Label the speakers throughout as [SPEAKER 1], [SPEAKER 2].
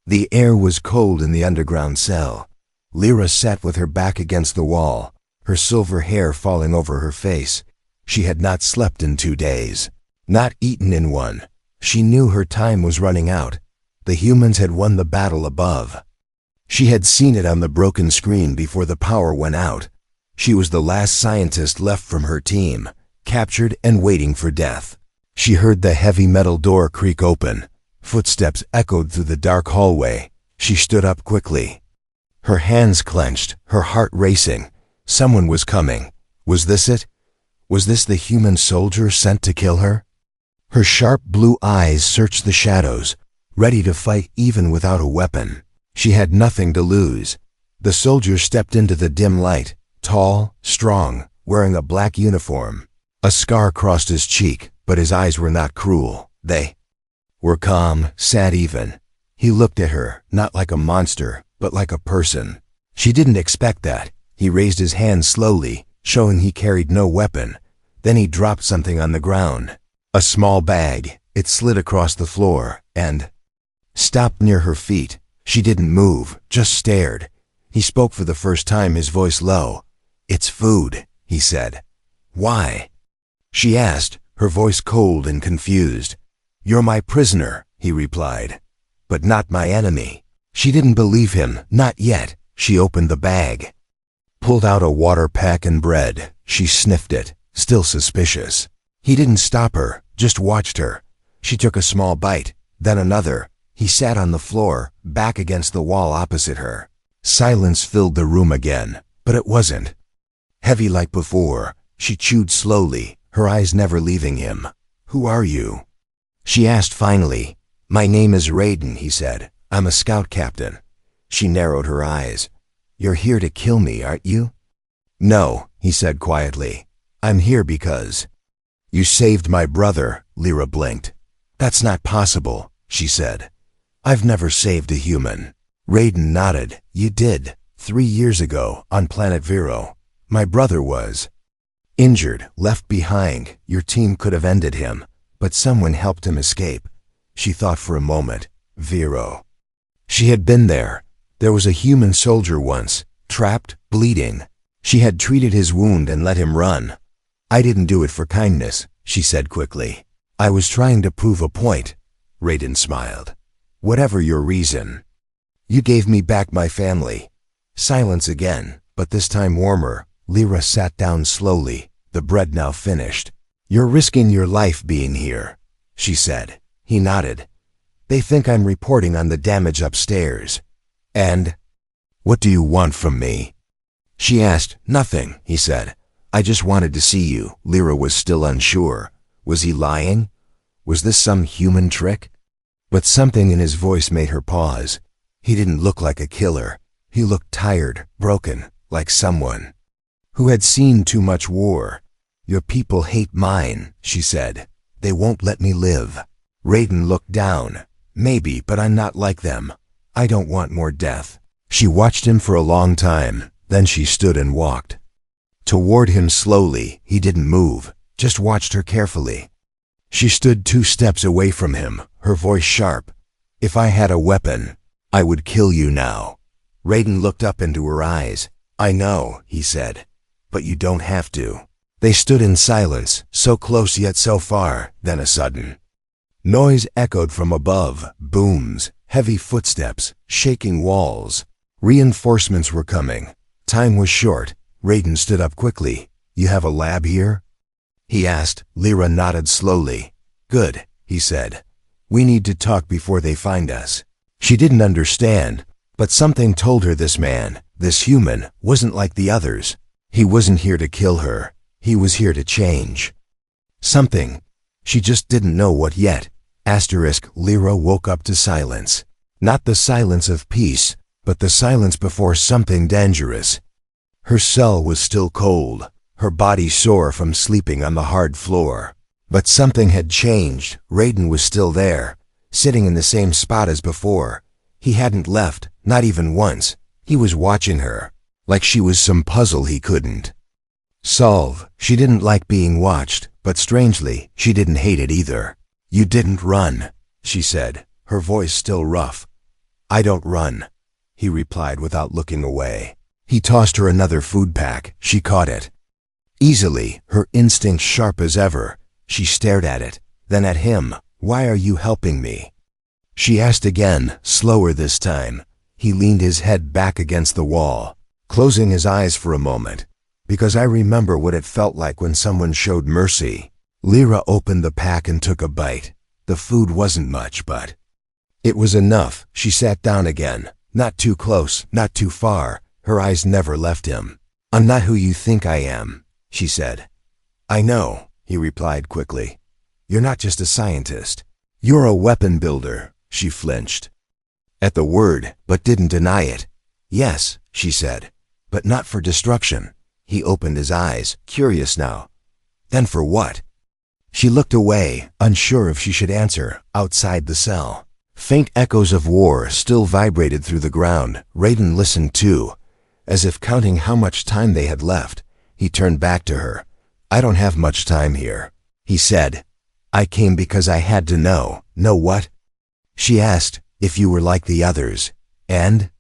[SPEAKER 1] The air was cold in the underground cell. Lyra sat with her back against the wall, her silver hair falling over her face. She had not slept in 2 days, not eaten in 1. She knew her time was running out. The humans had won the battle above. She had seen it on the broken screen before the power went out. She was the last scientist left from her team, captured and waiting for death. She heard the heavy metal door creak open. Footsteps echoed through the dark hallway. She stood up quickly. Her hands clenched, her heart racing. Someone was coming. Was this it? Was this the human soldier sent to kill her? Her sharp blue eyes searched the shadows, ready to fight even without a weapon. She had nothing to lose. The soldier stepped into the dim light, tall, strong, wearing a black uniform. A scar crossed his cheek, but his eyes were not cruel. They were calm, sad even. He looked at her, not like a monster, but like a person. She didn't expect that. He raised his hand slowly, showing he carried no weapon. Then he dropped something on the ground. A small bag. It slid across the floor and stopped near her feet. She didn't move, just stared. He spoke for the first time, his voice low. "It's food," he said. "Why?" she asked, her voice cold and confused. "You're my prisoner," he replied, "but not my enemy." She didn't believe him, not yet. She opened the bag, pulled out a water pack and bread. She sniffed it, still suspicious. He didn't stop her, just watched her. She took a small bite, then another. He sat on the floor, back against the wall opposite her. Silence filled the room again, but it wasn't heavy like before. She chewed slowly, her eyes never leaving him. "Who are you?" she asked finally. "My name is Raiden," he said. "I'm a scout captain." She narrowed her eyes. "You're here to kill me, aren't you?" "No," he said quietly. "I'm here because you saved my brother." Lyra blinked. "That's not possible," she said. "I've never saved a human." Raiden nodded. "You did, 3 years ago, on planet Vero. My brother was injured, left behind. Your team could have ended him, but someone helped him escape." She thought for a moment. Vero. She had been there. There was a human soldier once, trapped, bleeding. She had treated his wound and let him run. "I didn't do it for kindness," she said quickly. "I was trying to prove a point." Raiden smiled. "Whatever your reason, you gave me back my family." Silence again, but this time warmer. Lyra sat down slowly, the bread now finished. "You're risking your life being here," she said. He nodded. "They think I'm reporting on the damage upstairs." "And what do you want from me?" she asked. "Nothing," he said. "I just wanted to see you." Lyra was still unsure. Was he lying? Was this some human trick? But something in his voice made her pause. He didn't look like a killer. He looked tired, broken, like someone who had seen too much war. "Your people hate mine," she said. "They won't let me live." Raiden looked down. "Maybe, but I'm not like them. I don't want more death." She watched him for a long time, then she stood and walked toward him slowly. He didn't move, just watched her carefully. She stood 2 steps away from him, her voice sharp. "If I had a weapon, I would kill you now." Raiden looked up into her eyes. "I know," he said, "but you don't have to." They stood in silence, so close yet so far. Then a sudden noise echoed from above, booms, heavy footsteps, shaking walls. Reinforcements were coming. Time was short. Raiden stood up quickly. "You have a lab here?" he asked. Lyra nodded slowly. "Good," he said. "We need to talk before they find us." She didn't understand, but something told her this man, this human, wasn't like the others. He wasn't here to kill her. He was here to change something. She just didn't know what yet. Lyra woke up to silence. Not the silence of peace, but the silence before something dangerous. Her cell was still cold, her body sore from sleeping on the hard floor. But something had changed. Raiden was still there, sitting in the same spot as before. He hadn't left, not even once. He was watching her, like she was some puzzle he couldn't solve. She didn't like being watched, but strangely, she didn't hate it either. "You didn't run," she said, her voice still rough. I don't run, he replied without looking away. He tossed her another food pack. She caught it. Easily, her instinct sharp as ever, she stared at it, then at him. Why are you helping me? She asked again, slower this time. He leaned his head back against the wall, closing his eyes for a moment. Because I remember what it felt like when someone showed mercy. Lyra opened the pack and took a bite. The food wasn't much, but it was enough. She sat down again. Not too close, not too far. Her eyes never left him. I'm not who you think I am, she said. I know, he replied quickly. You're not just a scientist. You're a weapon builder. She flinched at the word, but didn't deny it. Yes, she said, but not for destruction. He opened his eyes, curious now. Then for what? She looked away, unsure if she should answer, outside the cell. Faint echoes of war still vibrated through the ground. Raiden listened too, as if counting how much time they had left. He turned back to her. I don't have much time here, he said. I came because I had to know. Know what? She asked, if you were like the others. And?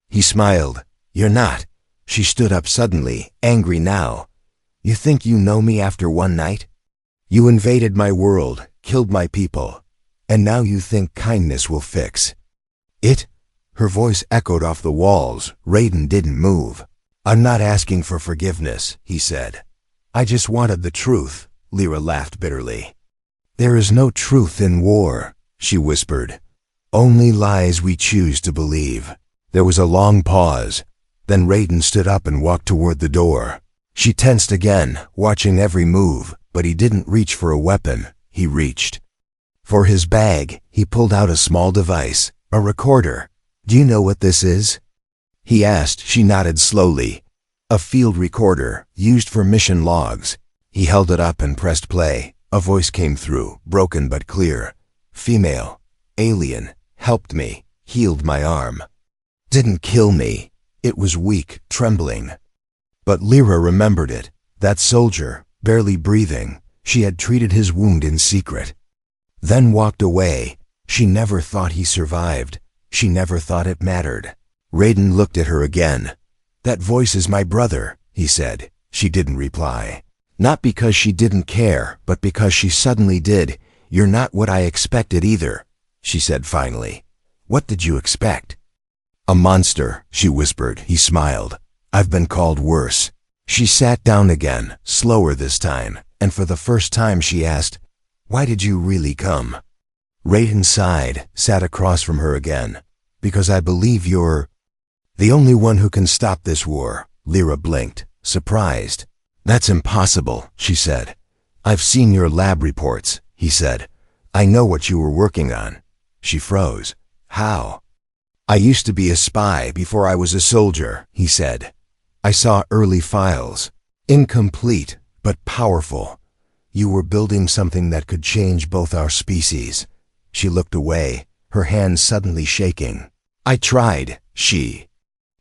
[SPEAKER 1] He smiled. You're not. She stood up suddenly, angry now. You think you know me after one night? You invaded my world, killed my people, and now you think kindness will fix it? Her voice echoed off the walls. Raiden didn't move. I'm not asking for forgiveness, he said. I just wanted the truth. Lyra laughed bitterly. There is no truth in war, she whispered. Only lies we choose to believe. There was a long pause. Then Raiden stood up and walked toward the door. She tensed again, watching every move, but he didn't reach for a weapon. He reached for his bag. He pulled out a small device, a recorder. Do you know what this is? He asked. She nodded slowly. A field recorder, used for mission logs. He held it up and pressed play. A voice came through, broken but clear. Female, alien, helped me, healed my arm. Didn't kill me. It was weak, trembling. But Lyra remembered it. That soldier, barely breathing, she had treated his wound in secret. Then walked away. She never thought he survived. She never thought it mattered. Raiden looked at her again. That voice is my brother, he said. She didn't reply. Not because she didn't care, but because she suddenly did. You're not what I expected either, she said finally. What did you expect? A monster, she whispered. He smiled. I've been called worse. She sat down again, slower this time, and for the first time she asked, why did you really come? Raiden sighed, sat across from her again. Because I believe you're the only one who can stop this war. Lyra blinked, surprised. That's impossible, she said. I've seen your lab reports, he said. I know what you were working on. She froze. How? I used to be a spy before I was a soldier, he said. I saw early files. Incomplete, but powerful. You were building something that could change both our species. She looked away, her hands suddenly shaking. I tried, she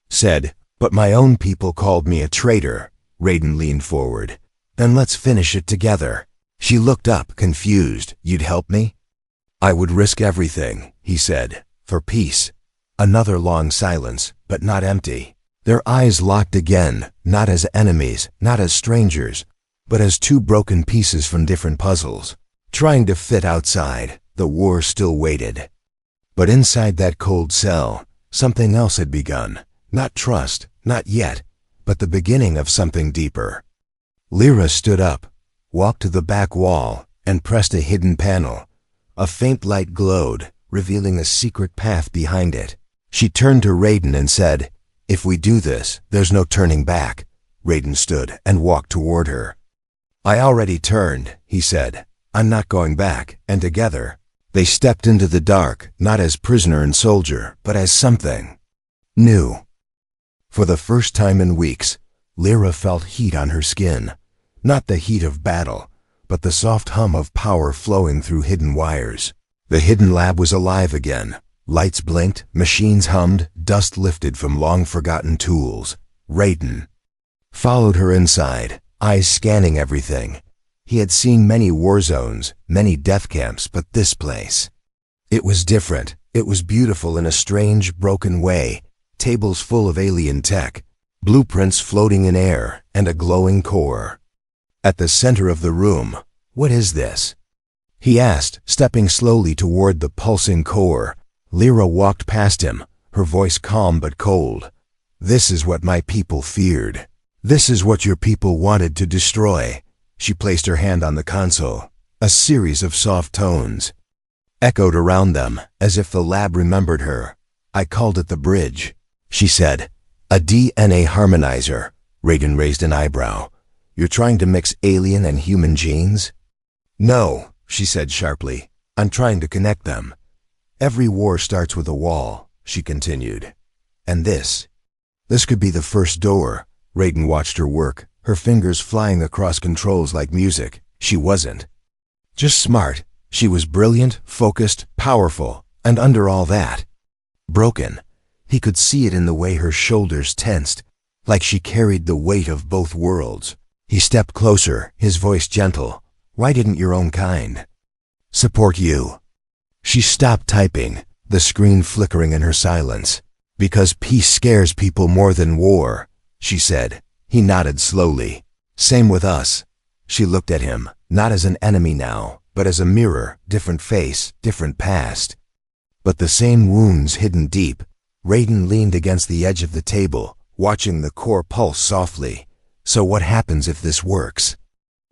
[SPEAKER 1] said, but my own people called me a traitor. Raiden leaned forward. Then let's finish it together. She looked up, confused. You'd help me? I would risk everything, he said, for peace. Another long silence, but not empty. Their eyes locked again, not as enemies, not as strangers, but as two broken pieces from different puzzles, trying to fit outside. The war still waited. But inside that cold cell, something else had begun. Not trust, not yet, but the beginning of something deeper. Lyra stood up, walked to the back wall, and pressed a hidden panel. A faint light glowed, revealing a secret path behind it. She turned to Raiden and said, if we do this, there's no turning back. Raiden stood and walked toward her. I already turned, he said. I'm not going back, and together, they stepped into the dark, not as prisoner and soldier, but as something new. For the first time in weeks, Lyra felt heat on her skin. Not the heat of battle, but the soft hum of power flowing through hidden wires. The hidden lab was alive again. Lights blinked, machines hummed, dust lifted from long-forgotten tools. Raiden followed her inside, eyes scanning everything. He had seen many war zones, many death camps, but this place, it was different. It was beautiful in a strange, broken way, tables full of alien tech, blueprints floating in air, and a glowing core. At the center of the room, "What is this?" he asked, stepping slowly toward the pulsing core. Lyra walked past him, her voice calm but cold. "This is what my people feared. This is what your people wanted to destroy." She placed her hand on the console. A series of soft tones echoed around them, as if the lab remembered her. "I called it the bridge," she said. "A DNA harmonizer." Raiden raised an eyebrow. "You're trying to mix alien and human genes?" "No," she said sharply. "I'm trying to connect them. Every war starts with a wall," she continued. "And this could be the first door." Raiden watched her work, her fingers flying across controls like music. She wasn't just smart. She was brilliant, focused, powerful, and under all that, broken. He could see it in the way her shoulders tensed, like she carried the weight of both worlds. He stepped closer, his voice gentle. "Why didn't your own kind support you?" She stopped typing, the screen flickering in her silence. "Because peace scares people more than war," she said. He nodded slowly. "Same with us." She looked at him, not as an enemy now, but as a mirror, different face, different past, but the same wounds hidden deep. Raiden leaned against the edge of the table, watching the core pulse softly. "So what happens if this works?"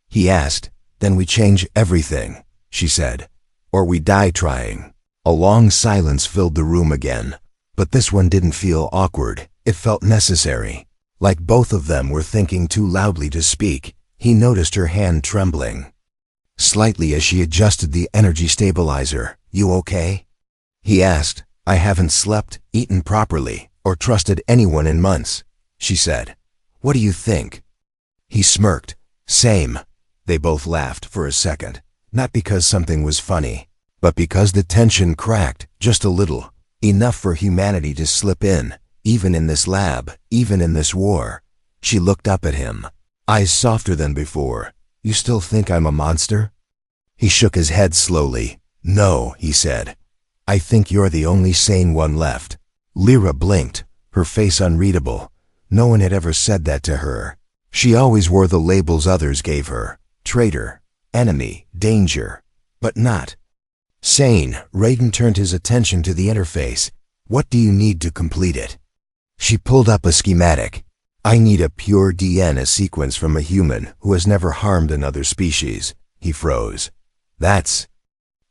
[SPEAKER 1] he asked. "Then we change everything," she said. "Or we die trying." A long silence filled the room again, but this one didn't feel awkward. It felt necessary, like both of them were thinking too loudly to speak. He noticed her hand trembling slightly as she adjusted the energy stabilizer. "You okay?" he asked. "I haven't slept, eaten properly, or trusted anyone in months," she said. "What do you think?" He smirked. "Same." They both laughed for a second, not because something was funny, but because the tension cracked just a little, enough for humanity to slip in, even in this lab, even in this war. She looked up at him, eyes softer than before. "You still think I'm a monster?" He shook his head slowly. "No," he said. "I think you're the only sane one left." Lyra blinked, her face unreadable. No one had ever said that to her. She always wore the labels others gave her: traitor, enemy, danger, but not sane. Raiden turned his attention to the interface. "What do you need to complete it?" She pulled up a schematic. "I need a pure DNA sequence from a human who has never harmed another species." He froze. "That's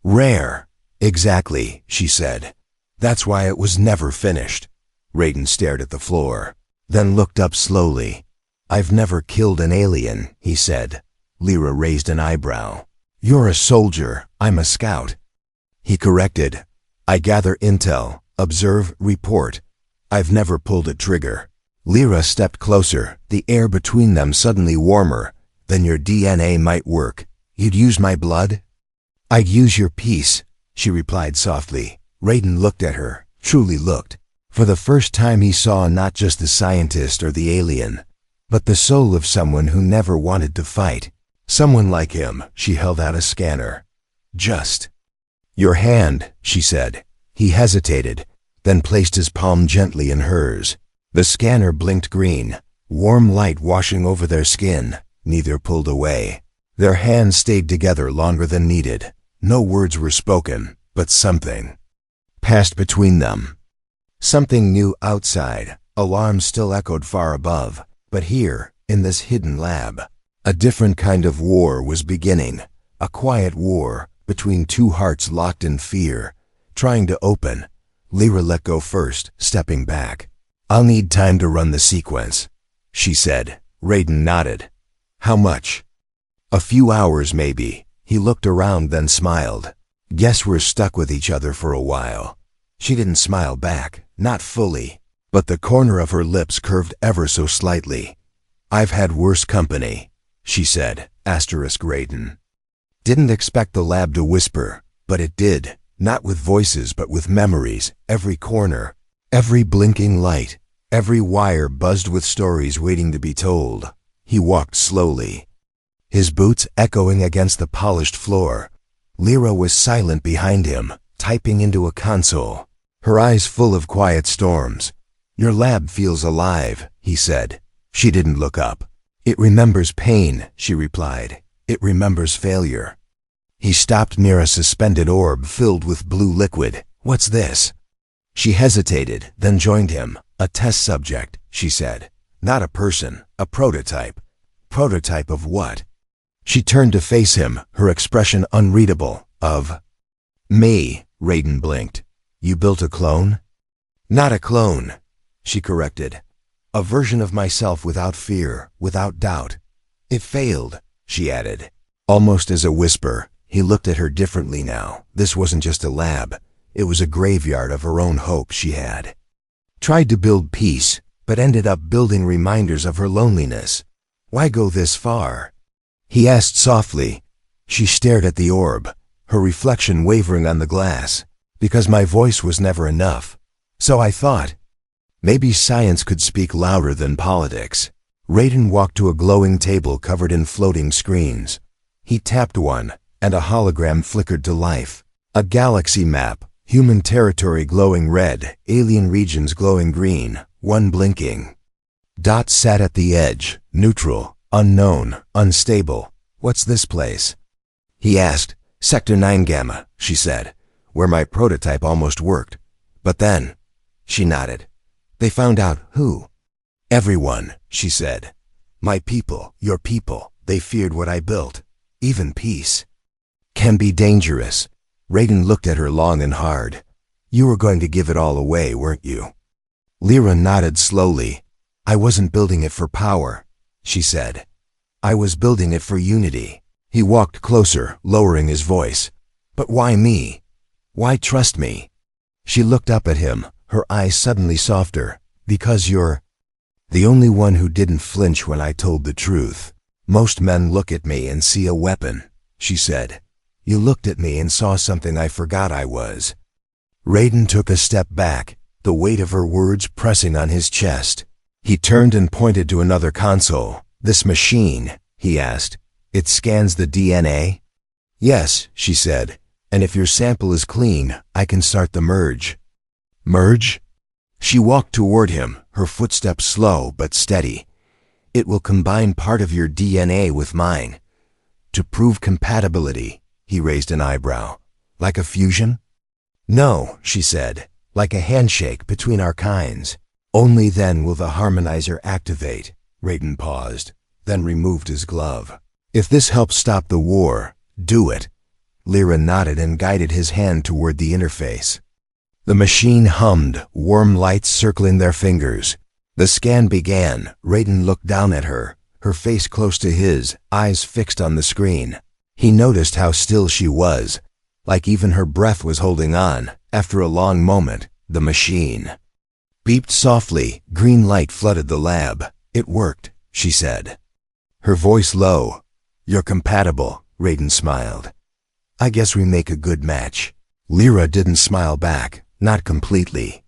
[SPEAKER 1] rare." "Exactly," she said. "That's why it was never finished." Raiden stared at the floor, then looked up slowly. "I've never killed an alien," he said. Lyra raised an eyebrow. "You're a soldier, I'm a scout." He corrected. "I gather intel, observe, report. I've never pulled a trigger." Lyra stepped closer, the air between them suddenly warmer. "Then your DNA might work. You'd use my blood?" "I'd use your peace," she replied softly. Raiden looked at her, truly looked. For the first time he saw not just the scientist or the alien, but the soul of someone who never wanted to fight. Someone like him. She held out a scanner. "Just your hand," she said. He hesitated, then placed his palm gently in hers. The scanner blinked green, warm light washing over their skin. Neither pulled away. Their hands stayed together longer than needed. No words were spoken, but something passed between them. Something new outside. Alarms still echoed far above, but here, in this hidden lab, a different kind of war was beginning. A quiet war between two hearts locked in fear, trying to open. Lyra let go first, stepping back. "I'll need time to run the sequence," she said. Raiden nodded. "How much?" "A few hours, maybe." He looked around, then smiled. "Guess we're stuck with each other for a while." She didn't smile back, not fully, but the corner of her lips curved ever so slightly. "I've had worse company," she said. Raiden didn't expect the lab to whisper, but it did. Not with voices, but with memories. Every corner, every blinking light, every wire buzzed with stories waiting to be told. He walked slowly, his boots echoing against the polished floor. Lyra was silent behind him, typing into a console, her eyes full of quiet storms. "Your lab feels alive," he said. She didn't look up. "It remembers pain," she replied. "It remembers failure." He stopped near a suspended orb filled with blue liquid. "What's this?" She hesitated, then joined him. "A test subject," she said. "Not a person, a prototype." "Prototype of what?" She turned to face him, her expression unreadable. "Of me," Raiden blinked. "You built a clone?" "Not a clone," she corrected. "A version of myself without fear, without doubt." "It failed," she added. Almost as a whisper, he looked at her differently now. This wasn't just a lab. It was a graveyard of her own hope she had. Tried to build peace, but ended up building reminders of her loneliness. "Why go this far?" he asked softly. She stared at the orb, her reflection wavering on the glass. "Because my voice was never enough. So I thought, maybe science could speak louder than politics." Raiden walked to a glowing table covered in floating screens. He tapped one, and a hologram flickered to life. A galaxy map, human territory glowing red, alien regions glowing green, one blinking dot sat at the edge, neutral, unknown, unstable. "What's this place?" he asked. "Sector 9 Gamma," she said, "where my prototype almost worked. But then," she nodded, "they found out who." "Everyone," she said. "My people, your people, they feared what I built. Even peace can be dangerous." Raiden looked at her long and hard. "You were going to give it all away, weren't you?" Lyra nodded slowly. "I wasn't building it for power," she said. "I was building it for unity." He walked closer, lowering his voice. "But why me? Why trust me?" She looked up at him, her eyes suddenly softer. "Because you're the only one who didn't flinch when I told the truth. Most men look at me and see a weapon," she said. "You looked at me and saw something I forgot I was." Raiden took a step back, the weight of her words pressing on his chest. He turned and pointed to another console. "This machine," he asked, "it scans the DNA?" "Yes," she said, "and if your sample is clean, I can start the merge." "Merge?" She walked toward him, her footsteps slow but steady. "It will combine part of your DNA with mine. To prove compatibility." He raised an eyebrow. "Like a fusion?" "No," she said, "like a handshake between our kinds. Only then will the harmonizer activate." Raiden paused, then removed his glove. "If this helps stop the war, do it." Lyra nodded and guided his hand toward the interface. The machine hummed, warm lights circling their fingers. The scan began. Raiden looked down at her, her face close to his, eyes fixed on the screen. He noticed how still she was, like even her breath was holding on. After a long moment, the machine beeped softly. Green light flooded the lab. "It worked," she said, her voice low. "You're compatible," Raiden smiled. "I guess we make a good match." Lyra didn't smile back, not completely,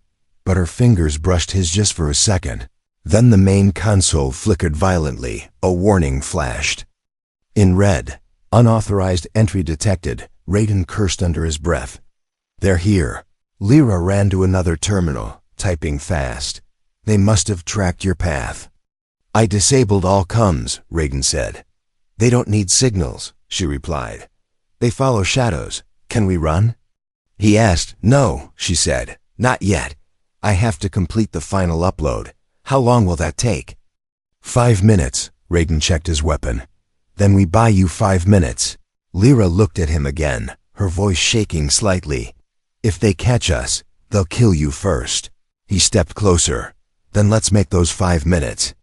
[SPEAKER 1] but her fingers brushed his just for a second. Then the main console flickered violently. A warning flashed. In red, "Unauthorized entry detected." Raiden cursed under his breath. "They're here." Lyra ran to another terminal, typing fast. "They must have tracked your path." "I disabled all comms," Raiden said. "They don't need signals," she replied. "They follow shadows. Can we run?" He asked. "No," she said. "Not yet. I have to complete the final upload." "How long will that take?" 5 minutes, Raiden checked his weapon. "Then we buy you 5 minutes. Lyra looked at him again, her voice shaking slightly. "If they catch us, they'll kill you first." He stepped closer. "Then let's make those 5 minutes.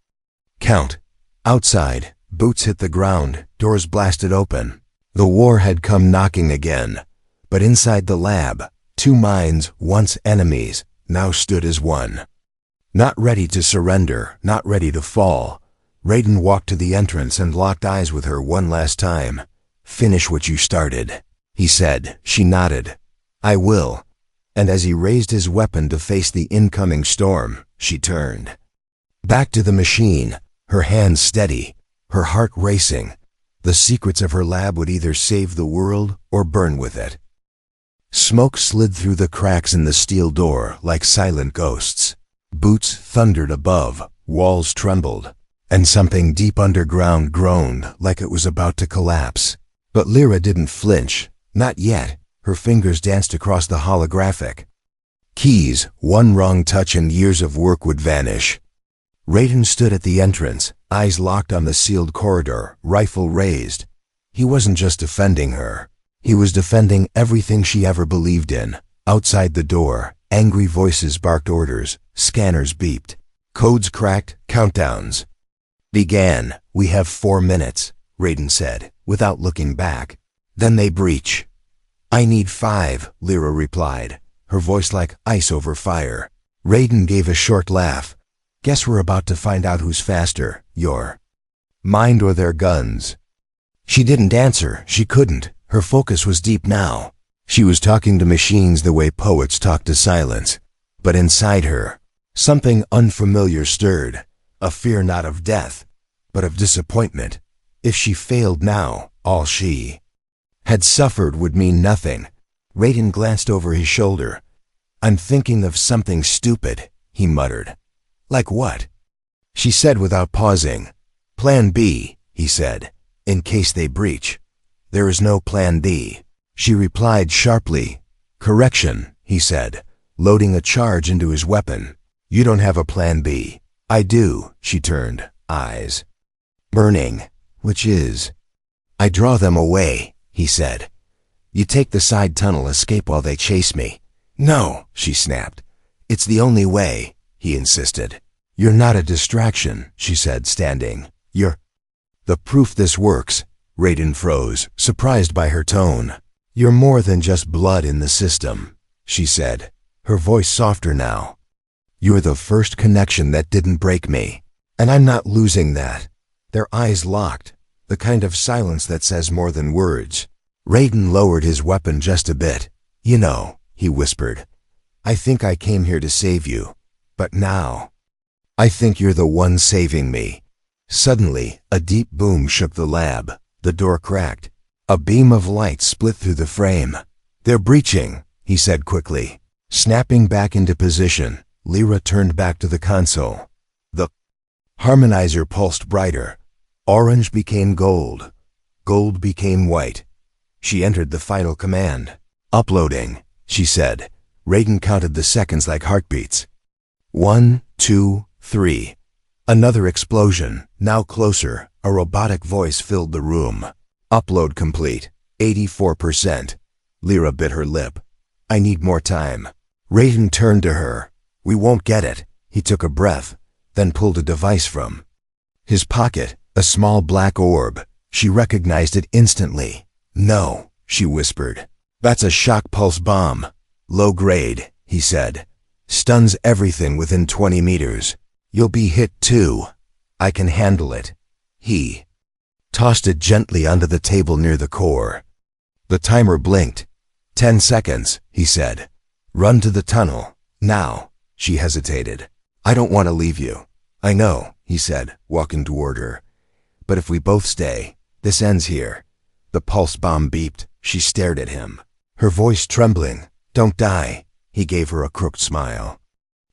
[SPEAKER 1] Count." Outside, boots hit the ground, doors blasted open. The war had come knocking again. But inside the lab, two minds, once enemies, now stood as one. Not ready to surrender, not ready to fall. Raiden walked to the entrance and locked eyes with her one last time. "Finish what you started," he said. She nodded. "I will." And as he raised his weapon to face the incoming storm, she turned back to the machine, her hands steady, her heart racing. The secrets of her lab would either save the world or burn with it. Smoke slid through the cracks in the steel door like silent ghosts. Boots thundered above, walls trembled, and something deep underground groaned like it was about to collapse. But Lyra didn't flinch, not yet. Her fingers danced across the holographic. Keys, one wrong touch and years of work would vanish. Raiden stood at the entrance, eyes locked on the sealed corridor, rifle raised. He wasn't just defending her. He was defending everything she ever believed in. Outside the door, angry voices barked orders, scanners beeped. Codes cracked, countdowns began. "We have 4 minutes," Raiden said, without looking back. "Then they breach." "I need 5, Lyra replied, her voice like ice over fire. Raiden gave a short laugh. "Guess we're about to find out who's faster, your mind or their guns." She didn't answer. She couldn't. Her focus was deep now. She was talking to machines the way poets talk to silence. But inside her, something unfamiliar stirred, a fear not of death, but of disappointment. If she failed now, all she had suffered would mean nothing. Raiden glanced over his shoulder. "I'm thinking of something stupid," he muttered. "Like what?" She said without pausing. "Plan B," he said, "in case they breach." "There is no plan B." She replied sharply. "Correction," he said, loading a charge into his weapon. "You don't have a plan B." "I do," she turned, eyes burning. "Which is?" "I draw them away," he said. "You take the side tunnel, escape while they chase me." "No," she snapped. "It's the only way," he insisted. "You're not a distraction," she said, standing. "You're the proof this works." Raiden froze, surprised by her tone. "You're more than just blood in the system," she said, her voice softer now. "You're the first connection that didn't break me. And I'm not losing that." Their eyes locked, the kind of silence that says more than words. Raiden lowered his weapon just a bit. "You know," he whispered, "I think I came here to save you. But now, I think you're the one saving me." Suddenly, a deep boom shook the lab. The door cracked. A beam of light split through the frame. "They're breaching," he said quickly. Snapping back into position, Lyra turned back to the console. The harmonizer pulsed brighter. Orange became gold. Gold became white. She entered the final command. "Uploading," she said. Raiden counted the seconds like heartbeats. 1, 2, 3. Another explosion, now closer. A robotic voice filled the room. "Upload complete. 84%. Lyra bit her lip. "I need more time." Raiden turned to her. "We won't get it." He took a breath, then pulled a device from his pocket, a small black orb. She recognized it instantly. "No," she whispered. "That's a shock pulse bomb. Low grade," he said. "Stuns everything within 20 meters. You'll be hit too. I can handle it." He tossed it gently onto the table near the core. The timer blinked. 10 seconds, he said. "Run to the tunnel. Now." She hesitated. "I don't want to leave you." "I know," he said, walking toward her. "But if we both stay, this ends here." The pulse bomb beeped. She stared at him, her voice trembling. "Don't die." He gave her a crooked smile.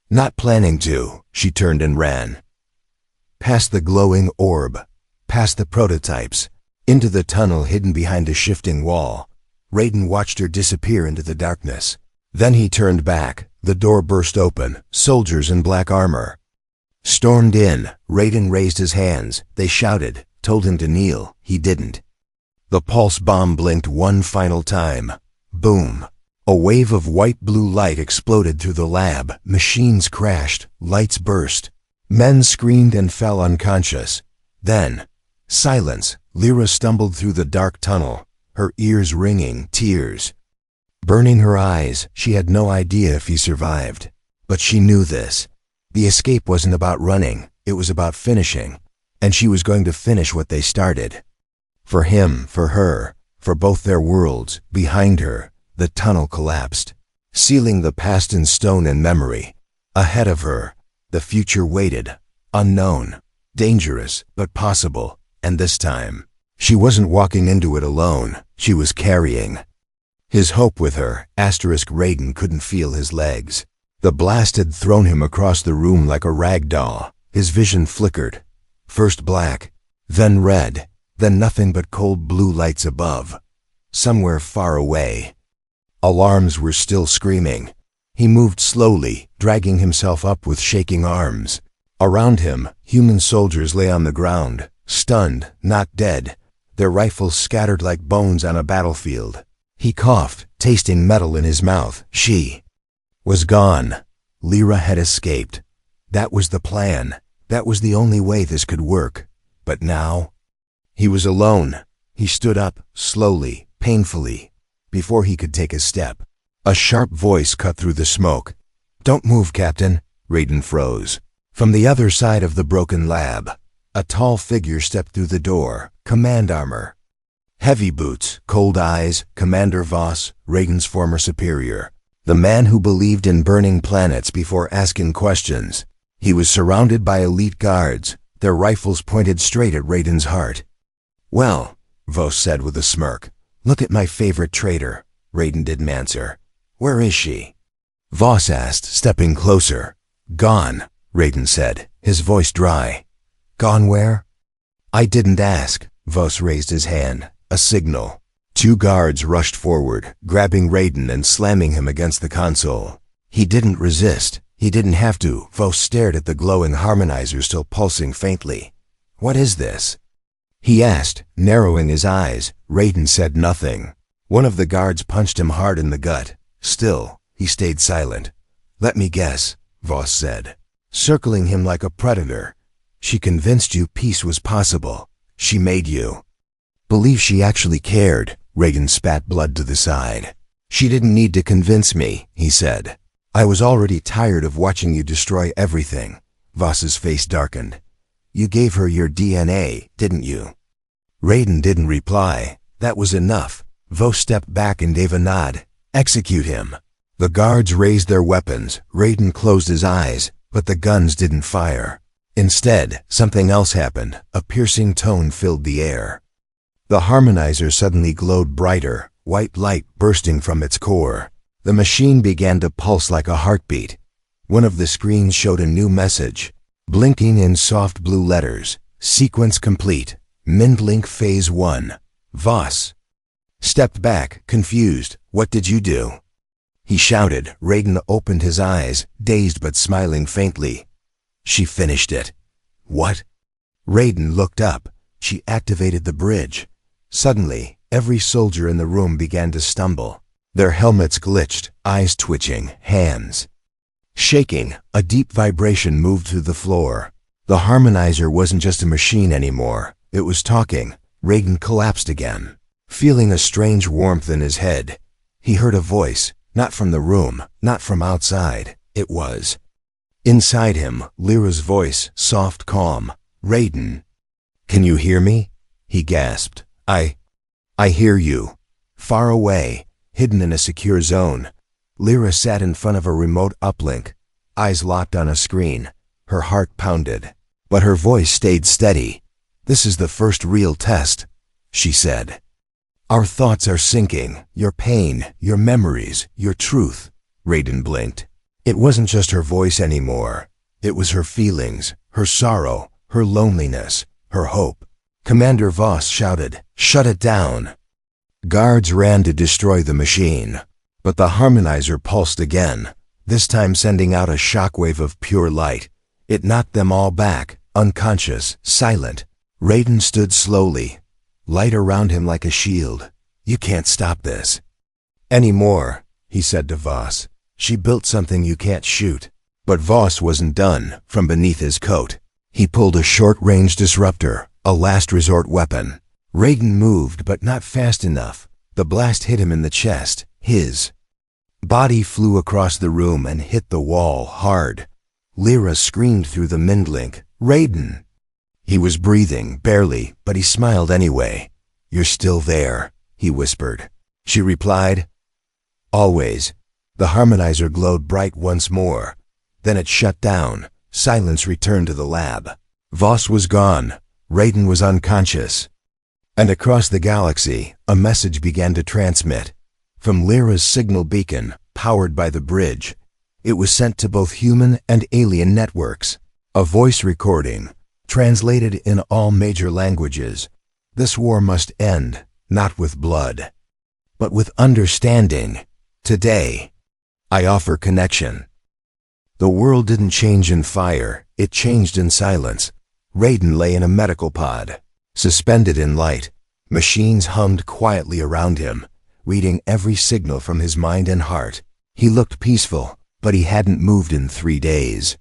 [SPEAKER 1] "Not planning to." She turned and ran. Past the glowing orb, past the prototypes, into the tunnel hidden behind a shifting wall. Raiden watched her disappear into the darkness. Then he turned back. The door burst open. Soldiers in black armor stormed in. Raiden raised his hands. They shouted, told him to kneel. He didn't. The pulse bomb blinked one final time. Boom. A wave of white-blue light exploded through the lab. Machines crashed. Lights burst. Men screamed and fell unconscious. Then, silence. Lyra stumbled through the dark tunnel, her ears ringing, tears burning her eyes. She had no idea if he survived. But she knew this. The escape wasn't about running. It was about finishing. And she was going to finish what they started. For him, for her, for both their worlds. Behind her, the tunnel collapsed, sealing the past in stone and memory. Ahead of her, the future waited, unknown, dangerous, but possible. And this time, she wasn't walking into it alone. She was carrying His hope with her, Raiden couldn't feel his legs. The blast had thrown him across the room like a rag doll. His vision flickered. First black, then red, then nothing but cold blue lights above. Somewhere far away. Alarms were still screaming. He moved slowly, dragging himself up with shaking arms. Around him, human soldiers lay on the ground, stunned, not dead, their rifles scattered like bones on a battlefield. He coughed, tasting metal in his mouth. She was gone. Lyra had escaped. That was the plan. That was the only way this could work. But now, he was alone. He stood up, slowly, painfully, before he could take a step. A sharp voice cut through the smoke. "Don't move, Captain." Raiden froze. From the other side of the broken lab, a tall figure stepped through the door, command armor. Heavy boots, cold eyes, Commander Voss, Raiden's former superior. The man who believed in burning planets before asking questions. He was surrounded by elite guards, their rifles pointed straight at Raiden's heart. "Well," Voss said with a smirk, "look at my favorite traitor." Raiden didn't answer. "Where is she?" Voss asked, stepping closer. "Gone," Raiden said, his voice dry. "Gone where?" "I didn't ask." Voss raised his hand. A signal. Two guards rushed forward, grabbing Raiden and slamming him against the console. He didn't resist. He didn't have to. Voss stared at the glowing harmonizer still pulsing faintly. "What is this?" he asked, narrowing his eyes. Raiden said nothing. One of the guards punched him hard in the gut. Still, he stayed silent. "Let me guess," Voss said, circling him like a predator. "She convinced you peace was possible. She made you believe she actually cared." Raiden spat blood to the side. "She didn't need to convince me," he said. "I was already tired of watching you destroy everything." Voss's face darkened. "You gave her your DNA, didn't you?" Raiden didn't reply. That was enough. Voss stepped back and gave a nod. "Execute him." The guards raised their weapons. Raiden closed his eyes, but the guns didn't fire. Instead, something else happened. A piercing tone filled the air. The harmonizer suddenly glowed brighter, white light bursting from its core. The machine began to pulse like a heartbeat. One of the screens showed a new message, blinking in soft blue letters. "Sequence complete. Mindlink Phase 1. Voss." Stepped back, confused. "What did you do?" he shouted. Raiden opened his eyes, dazed but smiling faintly. "She finished it." "What?" Raiden looked up. "She activated the bridge." Suddenly, every soldier in the room began to stumble. Their helmets glitched, eyes twitching, hands shaking. A deep vibration moved through the floor. The harmonizer wasn't just a machine anymore. It was talking. Raiden collapsed again, feeling a strange warmth in his head. He heard a voice, not from the room, not from outside. It was inside him, Lyra's voice, soft, calm. "Raiden, can you hear me?" he gasped. I hear you." Far away, hidden in a secure zone, Lyra sat in front of a remote uplink, eyes locked on a screen. Her heart pounded, but her voice stayed steady. "This is the first real test," she said. "Our thoughts are syncing. Your pain, your memories, your truth." Raiden blinked. It wasn't just her voice anymore. It was her feelings, her sorrow, her loneliness, her hope. Commander Voss shouted, "Shut it down." Guards ran to destroy the machine, but the harmonizer pulsed again, this time sending out a shockwave of pure light. It knocked them all back, unconscious, silent. Raiden stood slowly, light around him like a shield. "You can't stop this anymore," he said to Voss. "She built something you can't shoot." But Voss wasn't done. From beneath his coat, he pulled a short-range disruptor, a last resort weapon. Raiden moved, but not fast enough. The blast hit him in the chest. His body flew across the room and hit the wall hard. Lyra screamed through the Mindlink, "Raiden!" He was breathing, barely, but he smiled anyway. "You're still there," he whispered. She replied, "Always." The harmonizer glowed bright once more. Then it shut down. Silence returned to the lab. Voss was gone. Raiden was unconscious. And across the galaxy, a message began to transmit. From Lyra's signal beacon, powered by the bridge, it was sent to both human and alien networks. A voice recording, translated in all major languages. This war must end, not with blood, but with understanding. Today, I offer connection. The world didn't change in fire, it changed in silence. Raiden lay in a medical pod, suspended in light. Machines hummed quietly around him, reading every signal from his mind and heart. He looked peaceful, but he hadn't moved in 3 days.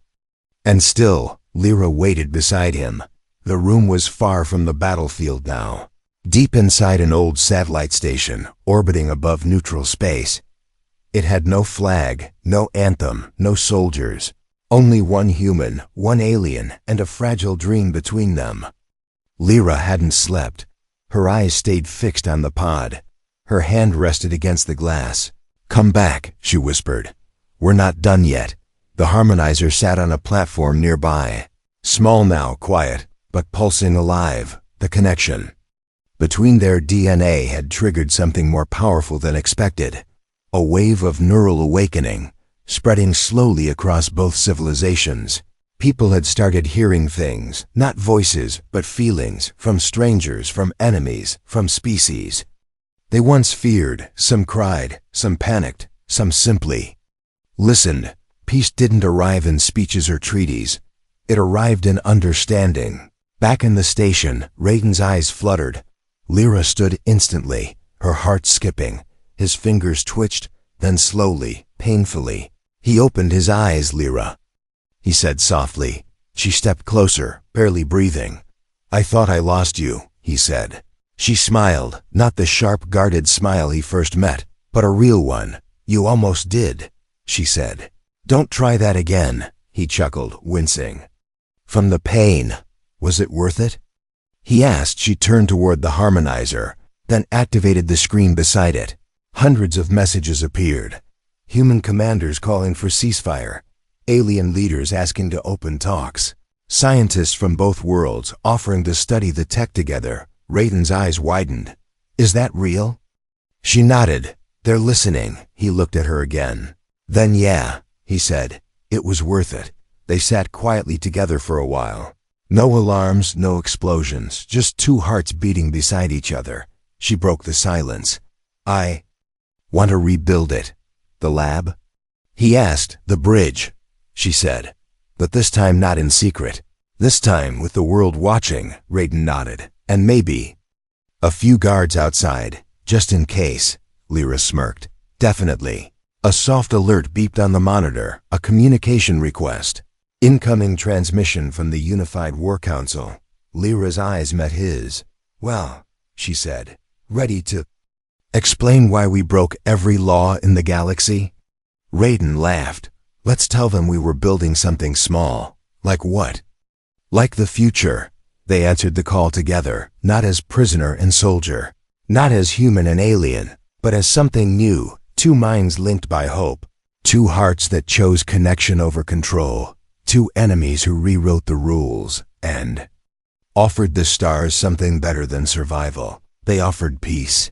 [SPEAKER 1] And still, Lyra waited beside him. The room was far from the battlefield now, deep inside an old satellite station, orbiting above neutral space. It had no flag, no anthem, no soldiers. Only one human, one alien, and a fragile dream between them. Lyra hadn't slept. Her eyes stayed fixed on the pod. Her hand rested against the glass. "Come back," she whispered. "We're not done yet." The harmonizer sat on a platform nearby. Small now, quiet, but pulsing alive, the connection between their DNA had triggered something more powerful than expected. A wave of neural awakening, spreading slowly across both civilizations. People had started hearing things, not voices, but feelings, from strangers, from enemies, from species they once feared. Some cried, some panicked, some simply listened. Peace didn't arrive in speeches or treaties. It arrived in understanding. Back in the station, Raiden's eyes fluttered. Lyra stood instantly, her heart skipping. His fingers twitched, then slowly, painfully. He opened his eyes. "Lyra," he said softly. She stepped closer, barely breathing. "I thought I lost you," he said. She smiled, not the sharp, guarded smile he first met, but a real one. "You almost did," she said. "Don't try that again," he chuckled, wincing. "From the pain, was it worth it?" he asked. She turned toward the harmonizer, then activated the screen beside it. Hundreds of messages appeared. Human commanders calling for ceasefire, alien leaders asking to open talks, scientists from both worlds offering to study the tech together. Raiden's eyes widened. "Is that real?" She nodded. "They're listening." He looked at her again. "Then yeah," he said. "It was worth it." They sat quietly together for a while. No alarms, no explosions, just two hearts beating beside each other. She broke the silence. "I want to rebuild it." "The lab?" he asked. "The bridge," she said. "But this time not in secret. This time with the world watching." Raiden nodded. "And maybe a few guards outside, just in case." Lyra smirked. "Definitely." A soft alert beeped on the monitor, a communication request. Incoming transmission from the Unified War Council. Lyra's eyes met his. "Well," she said, "ready to explain why we broke every law in the galaxy?" Raiden laughed. "Let's tell them we were building something small." "Like what?" "Like the future." They answered the call together, not as prisoner and soldier, not as human and alien, but as something new, two minds linked by hope, two hearts that chose connection over control, two enemies who rewrote the rules, and offered the stars something better than survival. They offered peace.